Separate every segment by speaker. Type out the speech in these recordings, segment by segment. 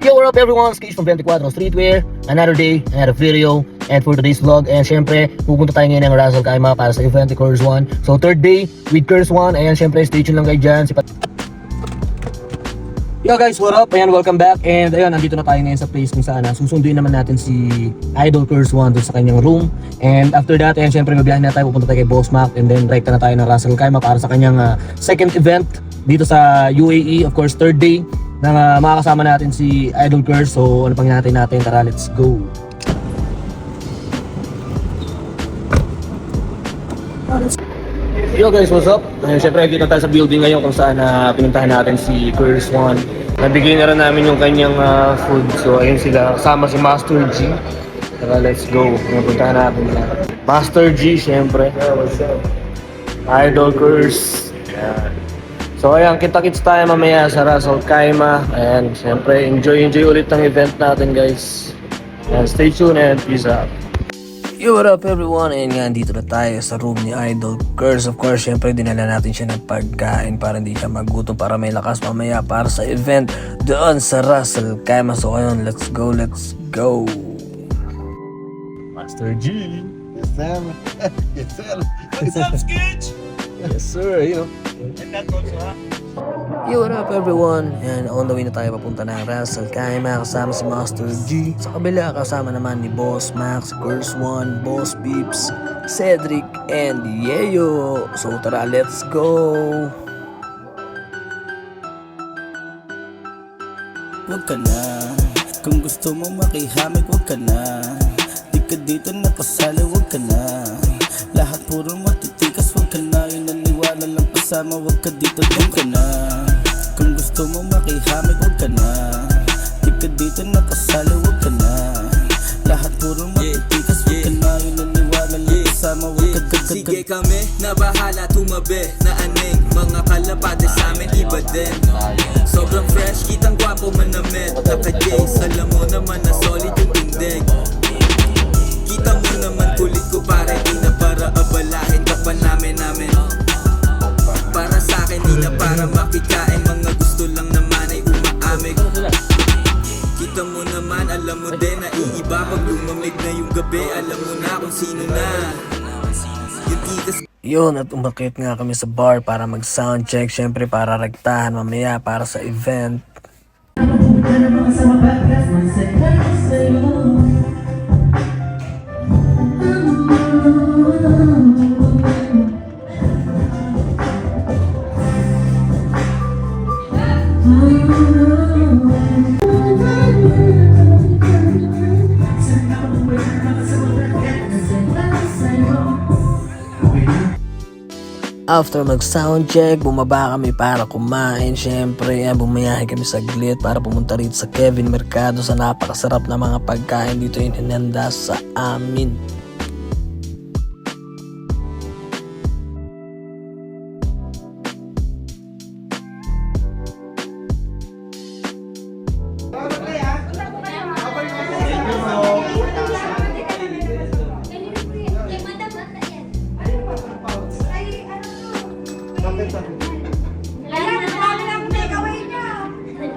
Speaker 1: Yo, what up everyone? Skis from 24 Streetwear. Another day, another video. And for today's vlog, and syempre, pupunta tayo ngayon ng Russell Kaima para sa event ni Curse One. So, third day with Curse One. Ayan, syempre, stay tuned lang kayo dyan. Yo guys, what up? Ayan, welcome back. And ayun, nandito na tayo ngayon sa place kung saan susunduin naman natin si Idol Curse One dun sa kanyang room. And after that, ayan, syempre, mabiyahin na tayo, pupunta tayo kay Boss Mac. And then, rekta na tayo ng Russell Kaima para sa kanyang second event dito sa UAE. Of course, third day na makakasama natin si Idol Curse. So, ano pang natin? Tara, let's go. Yo guys, what's up? Siyempre, dito tayo sa building ngayon kung saan pinuntahan natin si Curse One. Nabigay na rin namin yung kanyang food. So, ayun sila. Kasama si Master G. Tara, let's go. Puntahan natin na. Master G, siyempre. Idol Curse. Ayan. So, ayan, kita-kits tayo mamaya sa Russell Kaima. Ayan, siyempre, enjoy ulit ng event natin, guys. Ayan, stay tuned and peace out. Yo, what up everyone? Ayan nga, dito na tayo sa room ni Idol Curse. Of course, syempre dinala natin siya ng pagkain para hindi siya magutom, para may lakas mamaya para sa event doon sa Russell Kaima. So ayun, let's go. Master G.
Speaker 2: Yes, Sam. Yes, sir.
Speaker 3: What's up, Skitch?
Speaker 1: Yes, sir. You know.
Speaker 3: And that also, ha?
Speaker 1: Yo, what up everyone? And on the way na tayo papunta ng Russell Kaima kasama si Master G. Sa kabila kasama naman ni Boss Max, Curse One, Boss Peeps, Cedric, and Yeo. So tara, let's go!
Speaker 4: Huwag ka na, kung gusto mo makihamig, huwag ka na. Di ka dito nakasali, huwag ka na. Lahat puro matitikas, huwag ka na. Yung naniwala lang kasama, huwag ka dito, huwag ka na. Kung gusto mo makihamig, huwag ka na. Di ka dito nakasali, huwag ka na. Lahat puro matitikas, huwag ka na. Yung naniwala lang kasama, huwag ka.
Speaker 5: Sige kami, na bahala tumabi, na aning mga kalapate sa amin iba din. Sobrang fresh, kitang gwapo manamit, naka-jays, alam mo naman na solid yung tindig. Kita mo naman kulit ko pare, di na para abalahin ka pa namin. Para sa akin, di na para makikain, mga gusto lang naman ay umaamig. Kita mo naman, alam mo din na iiba pag lumamig na yung gabi, alam mo na kung sino na. Yung tigas.
Speaker 1: Yun, at umakit nga kami sa bar para mag sound check, syempre para rektahan mamaya para sa event. After mag-sound check, bumaba kami para kumain. Siyempre, bumayahe kami saglit para pumunta rito sa Kevin Mercado sa napakasarap na mga pagkain dito yung hinanda sa amin.
Speaker 6: Ayan, ang dami lang takeaway niya.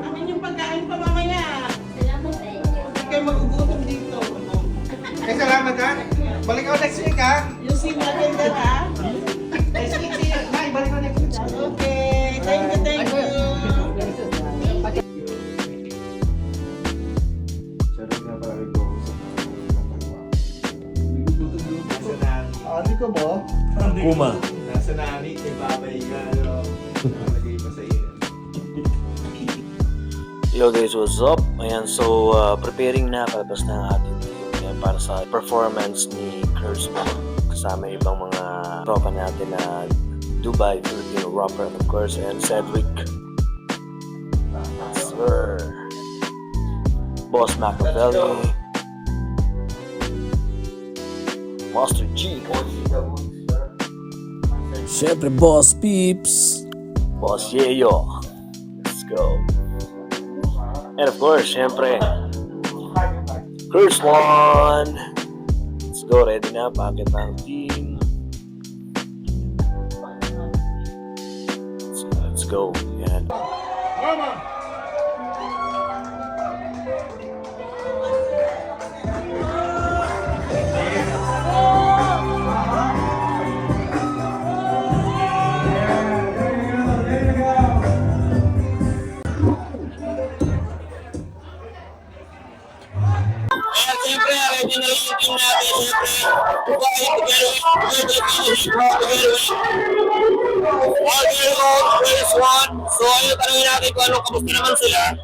Speaker 3: Amin yung pagkain pa mamaya. Hindi kayo magugutom dito.
Speaker 2: Eh, salamat ha. Balik ako next week ha.
Speaker 3: Yung sim natin dyan, ha?
Speaker 2: Next week siya. Nay, balik ako next week.
Speaker 3: Okay, thank you.
Speaker 2: Ano ko mo?
Speaker 1: Kuma.
Speaker 2: Nasa nani, kay babay ka. Nalagay pa sa iyo.
Speaker 1: Yo guys, what's up? Ayan, so preparing na palabas na ang ating team ayan, para sa performance ni Curse One. Kasama yung ibang mga tropa natin na Dubai, Filipino rapper of course, and Cedric. Sir. Boss Machiavelli. Master G. Siyempre, Boss Peeps. Boss Yeo. Let's go. And of course, siyempre, Curse One. Let's go, ready na, pakit na ang team. Let's go. Yan.
Speaker 2: na rin yung team natin. Siyempre, together with first one. So, ayun, tanongin natin kung ano, kamusta naman sila.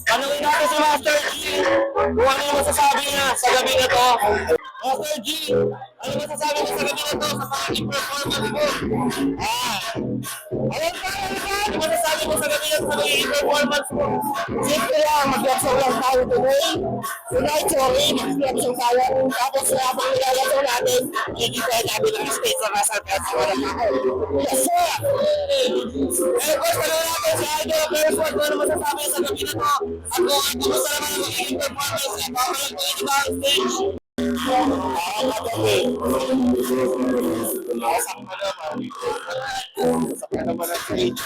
Speaker 2: Tanongin natin si Master G kung ano yung masasabi niya sa gabi na to. Master G, ano masasabi niya sa gabi na to sa panging performance mo? Ayun pa, ano masasabi mo sa gabi na to sa panging performance mo?
Speaker 7: Siyempre lang, mag-reaction lang tayo today. Tonight, sorry, mag-reaction tayo. Tapos habang nilalagaw natin, hindi tayo nabi ng stage sa Russell Festival. Yes, sir!
Speaker 2: Eh, boss, tanongin natin si Idol First One kung ano masasabi niya sa gabi na to. At kung kamusta naman ang magiging performance niya. Papalag ko ito ba ang stage?
Speaker 7: Sa naman ang stage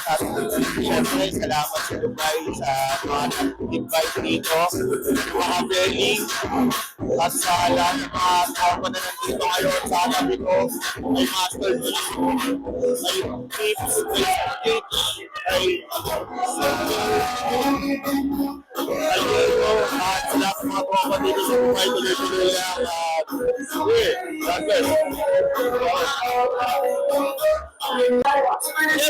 Speaker 7: siyempre, salamat sa Dubai sa mga nag-invite dito, mga Berling, at sa lahat ng mga tao na nandito ngayon sa tabi ko, ay Master G, ay Tips, ay Diego, at sa lahat ng mga tropa dito sa Dubai, tuloy-tuloy lang, at sige, that's it.
Speaker 2: Yes,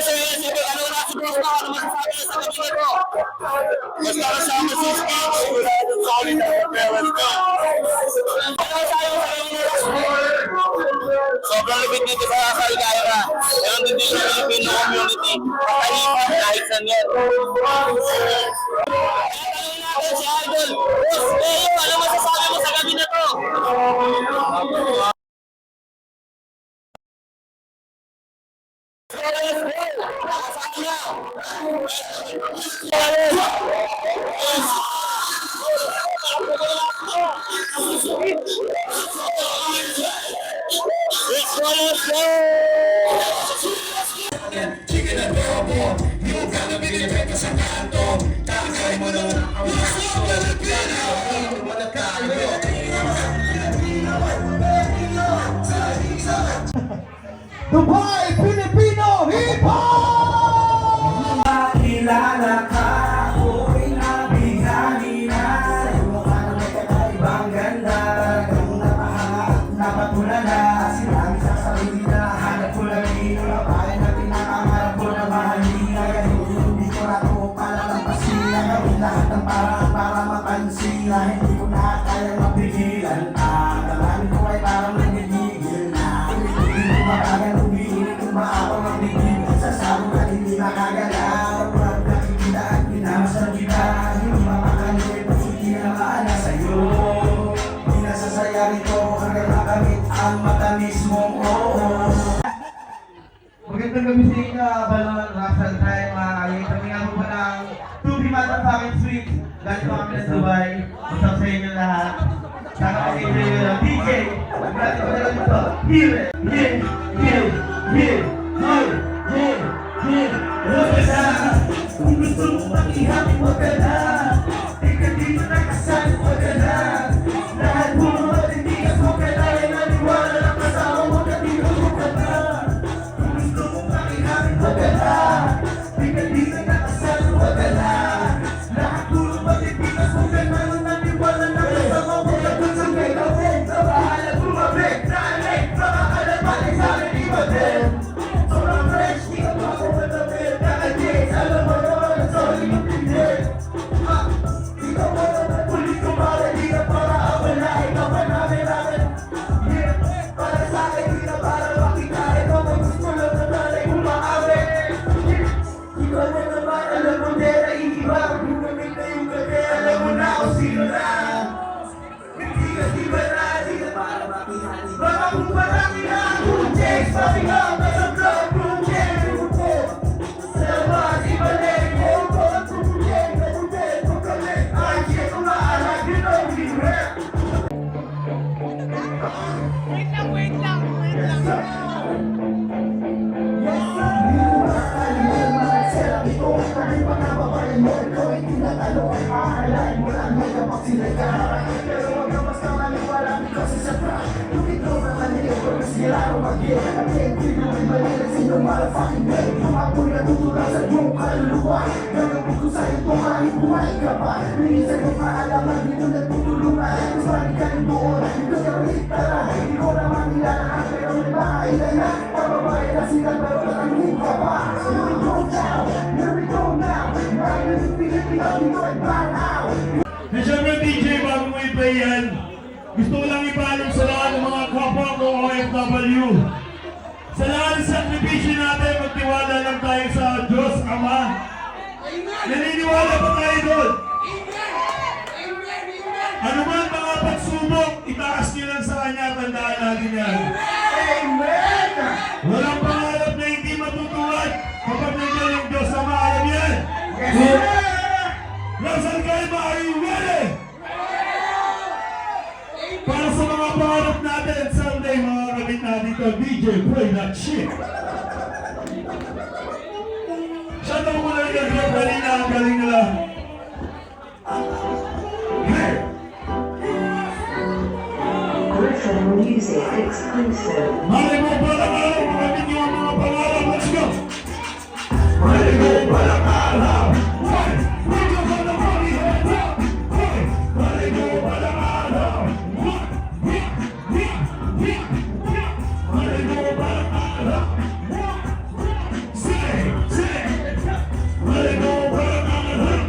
Speaker 2: sir, yes, sir. Ano na si Bros na? Ano masasabi niya sa gabi na to?
Speaker 7: Basta kasama si Steve, sigurado solid ang performance ko.
Speaker 2: Ano masasabi mo sa gabi na to?
Speaker 7: Sobrang lupit dito sa Saligaya. Meron din dito sa Filipino community. Pakalipan kahit saan yan.
Speaker 2: Tanongin natin si Idol. Boss, Leo, ano masasabi mo sa gabi na to?
Speaker 8: Dubai Filipino Hip Hop! Kilala ka, ako'y nabighani na. Yung mukha na may kakaibang ganda. Kung napahanga at napatulan na. Sinabi sa sarili na hanap ko lang inulabayan na pinakamarap ko na mahalina. Hindi ko na ito palalampasin. Gawin lahat ng paraan para mapansin na hindi ko na kaya mapigilan pa. Damdamin ko ay parang nanggigigil na. Hindi ko makagal umiinit kung maabang ang bigil. Sasabog at hindi makagalaw. Huwag nakikita at pinamasal kita. Hindi mapakalimutin kung hindi na maana sa'yo. Di nasasaya rito hanggang makamit ang matamis mong oo. Magandang gabi sa inyo, Balon, Russell Time. Yung kami nga po ng 2B Motherfucking Sweet. Galing po kami ng Dubai. Usap sa inyo lahat. Saka mag-enjoy nyo ng DJ. Grabe ko na lang ito. Hear it! Hear! Hear! Hear! Hear! Hear! Hear! Huwag ka na! Kung gusto mo makihapin, huwag ka na! Di ka dito nakasal, huwag ka na! Lahat mo mga matindigas, huwag ka na! Ay naniwala lang kasama, huwag ka dito, huwag ka na! Kung gusto mo makihapin, huwag ka na! Di ka dito nakasal, huwag ka na! Lahat mo mga matindigas, huwag ka na! Naniwala lang kasama, huwag ka dito, huwag ka na! Sa bahala tumabik, nalik, baka kalabalik sa akin iba din! Sobrang fresh, di ka makapagdamit, naka-days, alam mo naman, sorry magpinit. Ikaw mo naman, ulit kumara, di ka para awala, ikaw pa namin. Yeah, para sa akin, di na para makita, ikaw mo gusto lang na talay umaawit. Ikaw mo naman, alam mo din na iiba, kung gamit na yung gabi, alam mo na kung sino na. Hindi ka di ba na, di ka para makita, baka kung marami na, kung checks, pati ka, nasa vlog, kung checks, sa labas, ibalik, kung kung check, kung check, kung kami, ay, check, kung maalag, you know we rap. Wait lang. Yes, sir. Yes, sir. Ito ay kahit pa nababayan mo, ikaw ay tinatalo ay makakalain mo lang may kapag sila'y kaharain. Pero huwag ka basta maniwala because it's a trap. Kung ikaw na manilig, kung sila ako mag-iit. At hindi mo ay malilig sa inyong motherfucking way. Yung apoy na tutulak sa iyong kaluluwa. Gagawin ko sa'yo
Speaker 9: And syempre DJ, bago mo i-play yan, gusto ko lang ipaalam sa lahat ng mga kapwa ko OFW. Sa lahat ng sakripisyo natin, magtiwala lang tayo sa Diyos Ama. Naniniwala pa tayo doon. Ano man mga pagsubok, itaas niyo lang sa Kanya, tandaan natin yan. Amen! Walang pangarap na hindi matutuwad kapag nandiyan yung Diyos Ama, alam yan? Russell Kaima, are you ready? Para sa mga pangarap natin, someday mga kabit natin ito, DJ, play that shit. Shoutout mo lang yung group kanina, ang galing nila. Hey!
Speaker 10: Listen music exclusive.
Speaker 9: Mali mo palang araw, makamit niyo ang mga pangarap, let's go! Mali mo palang araw, hey! Bring up on the money, head up, hey! Mali mo palang araw, mali mo palang araw, say, mali mo palang araw.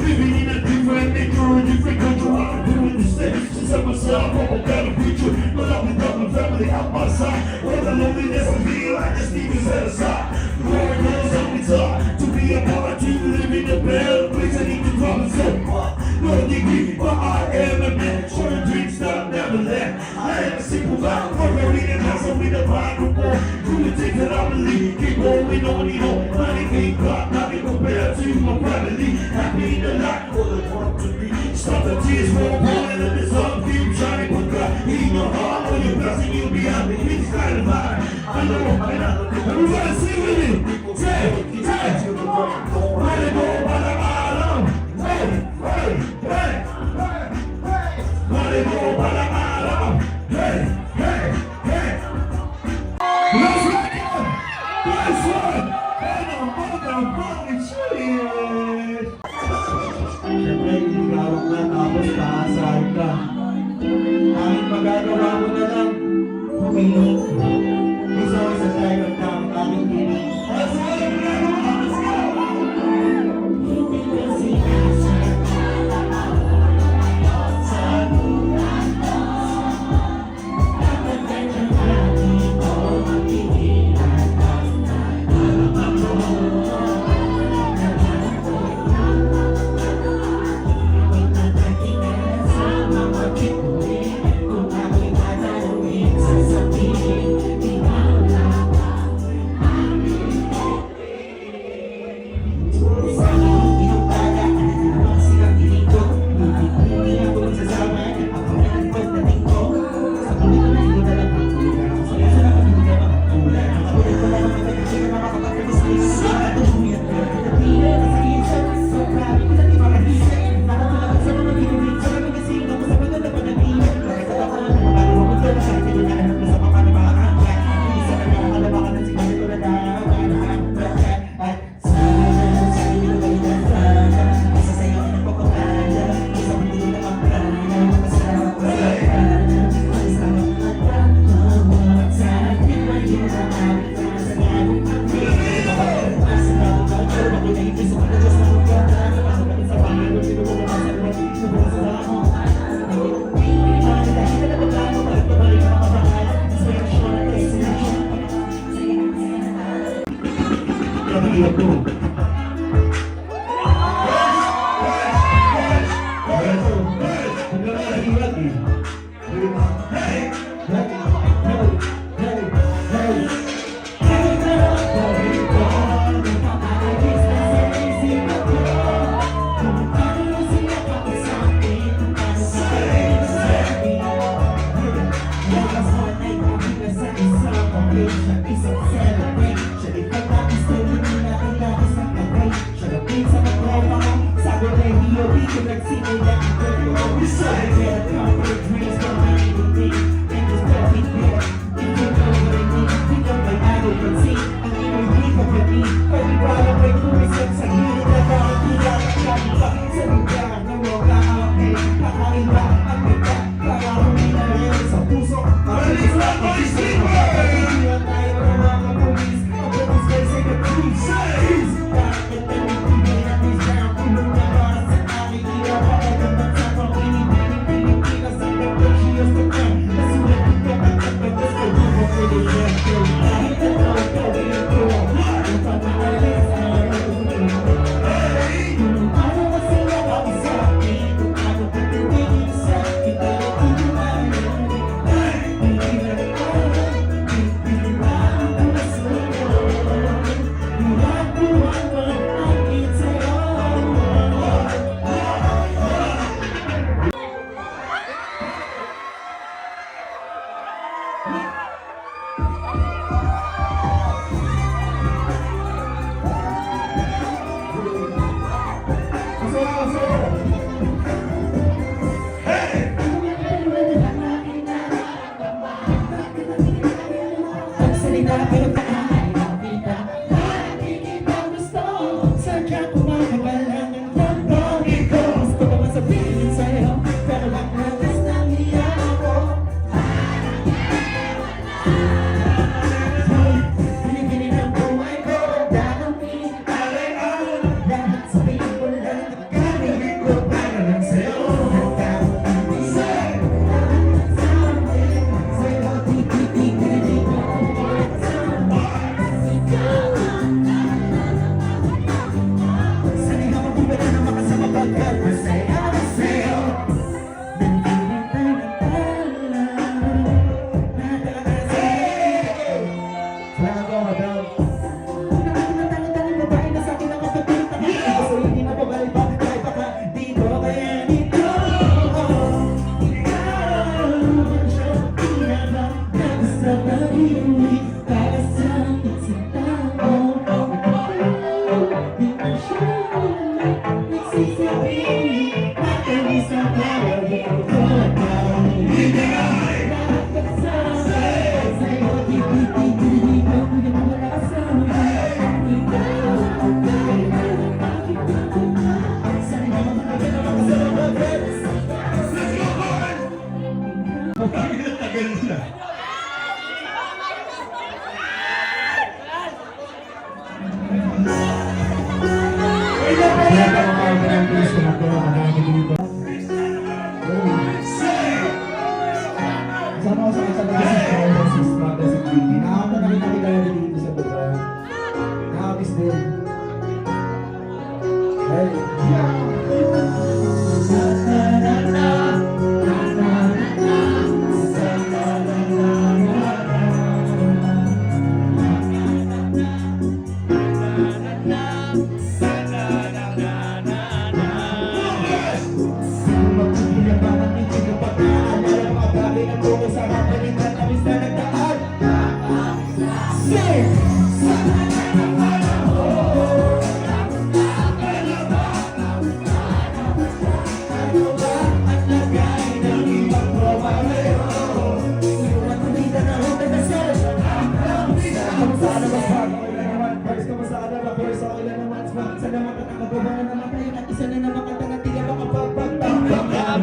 Speaker 9: Living in a different neighborhood, different country, I'm doing the same. Since I'm myself, I'm a better future. But I've been my family out my side. All the loneliness I feel, I just need to set aside. The world knows how we talk. To be a part, to live in a better place, I need to drop and so far. No degree, but I am a man. Short dreams that I'll never let. I am a simple guy, working and hustle with a Bible boy. Do the things that I believe, keep going on and on. Money ain't got nothing compared to my family. Happy in the life, all the want to be. Stop the tears for a moment, let the sun keep shining. Put God in your heart, all your blessing, you'll be happy. It's kind of mine. I know, everybody sing with me. Say, let it go, let it go. Hey, hey, hey, hey, hey. Let it go, let it go. Hey, hey, hey. Let's rock it. This one. And a motherfucking cheers.
Speaker 8: Siyempre, iligawan na tapos paasahin ka. Ang magagawa mo na lang, humingi. Isa ko sa tayo ng aming kinig.
Speaker 9: Let's go, let's go.
Speaker 8: Ang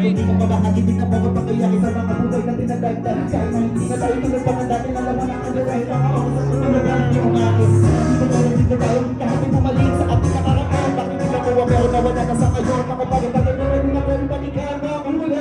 Speaker 8: Hindi ko mabakatibig na bago pakiyak sa mga buhay na tinadagdag. Kahit na hindi na tayo tulad pa man dati na laman ang kagawin. Mga ako sa tulad yung umakin. Hindi ko tulad dito tayo kahit pumalik sa ating nakaraan. Bakit nila kuha pero nawala na sa kayo. Nakapagpagpagpag na rin na pwede balikan mo akong muli.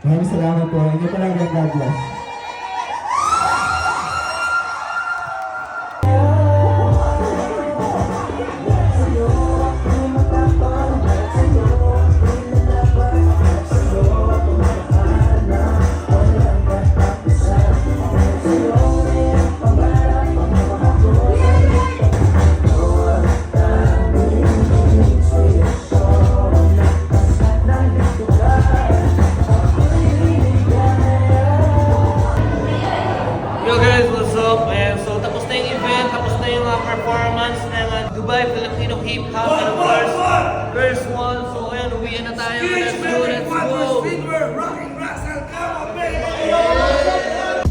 Speaker 11: Maraming salamat po. Inyo pa lang yung God bless.
Speaker 10: Thank you.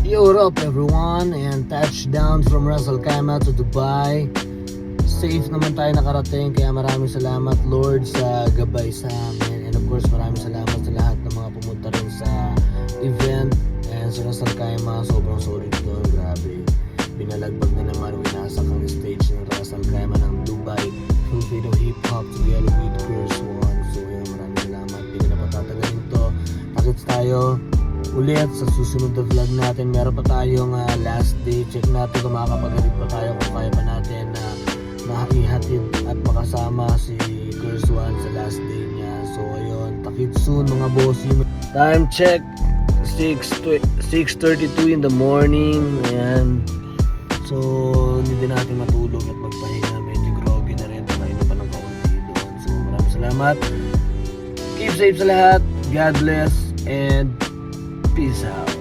Speaker 1: Yo, what up everyone? And touchdown from Ras Al Khaimah to Dubai. Safe naman tayo nakarating, kaya maraming salamat Lord sa gabay sa amin. And of course, maraming salamat sa lahat ng mga pumunta rin sa event. And sa Ras Al Khaimah, sobrang solid doon, grabe. Binalagbag na naman, winasak ang stage ng Ras Al Khaimah ng Dubai Filipino Hip Hop together with Curse One. So yun, maraming salamat. Hindi ko na patatagalin to. Takits tayo ulit sa susunod na vlog natin. Meron pa tayong last day. Check natin kung makakapagalit pa tayo, kung kaya pa natin na ihatid at makasama si Curse One sa last day niya. So ayun, takits soon mga bossy. Time check 6:32 in the morning. Ayan. So hindi din natin matulog at magpahinga. Medyo groggy na rin. Tayo na pa ng kaunti doon. So maraming salamat. Keep safe sa lahat. God bless and peace out.